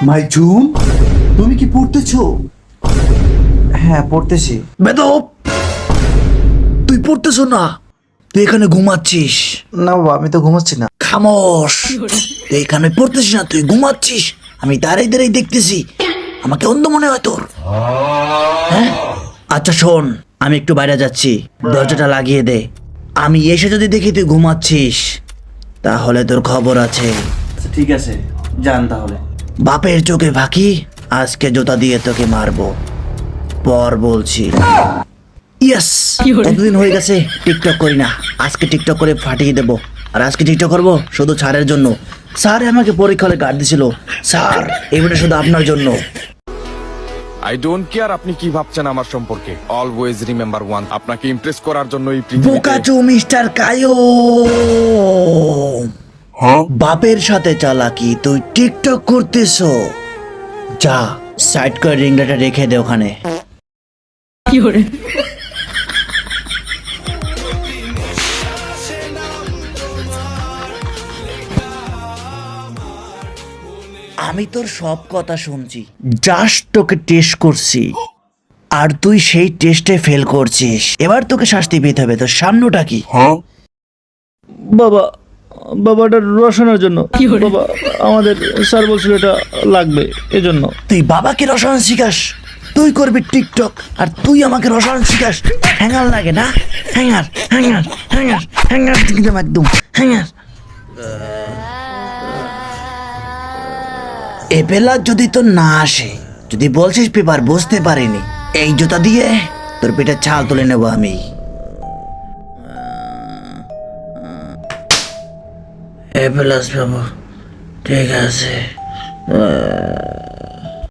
মাইজুন, তুমি কি পড়তেছো? হ্যাঁ পড়তেছি। বেদব, তুই পড়তেছ না, তুই এখানে ঘুমাচ্ছিস। না বাবা, আমি তো ঘুমাচ্ছি না। খামোশ, তুই এখানে পড়তেছিস না, তুই ঘুমাচ্ছিস। আমি দাঁড়াই দাঁড়াই দেখতেছি, আমাকে অন্ধ মনে হয় তোর? হ্যাঁ, আচ্ছা শোন, আমি একটু বাইরে যাচ্ছি, দরজাটা লাগিয়ে দে। আমি এসে যদি দেখি তুই ঘুমাচ্ছিস, তাহলে তোর খবর আছে। আচ্ছা ঠিক আছে, যান তাহলে। বাপের চোখে ফাঁকি, আজকে জুতা দিয়ে তোকে মারবো, পর বলছি। ইয়েস, কতদিন হয়ে গেছে টিকটক করি না, আজকে টিকটক করে ফাটিয়ে দেবো। আর আজকে টিকটক করবো শুধু ছাড়ের জন্য। স্যার আমাকে পরীক্ষা হলে গার্ড দিছিল, স্যার এইটা শুধু আপনার জন্য। আই ডোন্ট কেয়ার আপনি কি ভাবছেন আমার সম্পর্কে। অলওয়েজ রিমেম্বার ওয়ান, আপনাকে ইমপ্রেস করার জন্য এই পৃথিবীতে বোকাচু মিস্টার কায়ো, বাপের সাথে চালাকি, তুই টিকটক করতেছ? যা সাইড করে রিংটা রেখে দে ওখানে। আমি তোর সব কথা শুনছি, জাস্ট তোকে টেস্ট করছি, আর তুই সেই টেস্টে ফেল করছিস। এবার তোকে শাস্তি পেতে হবে। তোর সামনেটা কি? বাবা, বাবাটা রসানোর জন্য। বাবা, আমাদের স্যার বলছিল এটা লাগবে, এজন্য। তুই বাবাকে রসায়ন শিখাস, তুই করবি টিকটক, আর তুই আমাকে রসায়ন শিখাস। হ্যাঙ্গার লাগে না? হ্যাঙ্গার হ্যাঙ্গার হ্যাঙ্গার হ্যাঙ্গার দিলাম একদম, হ্যাঙ্গার। এ বেলা যদি তোর না আসে, যদি বলছিস পেপার বুঝতে পারিনি, এই জুতা দিয়ে তোর পেটের ছাল তুলে নেব আমি। এ প্লাস বাবু, ঠিক আছে।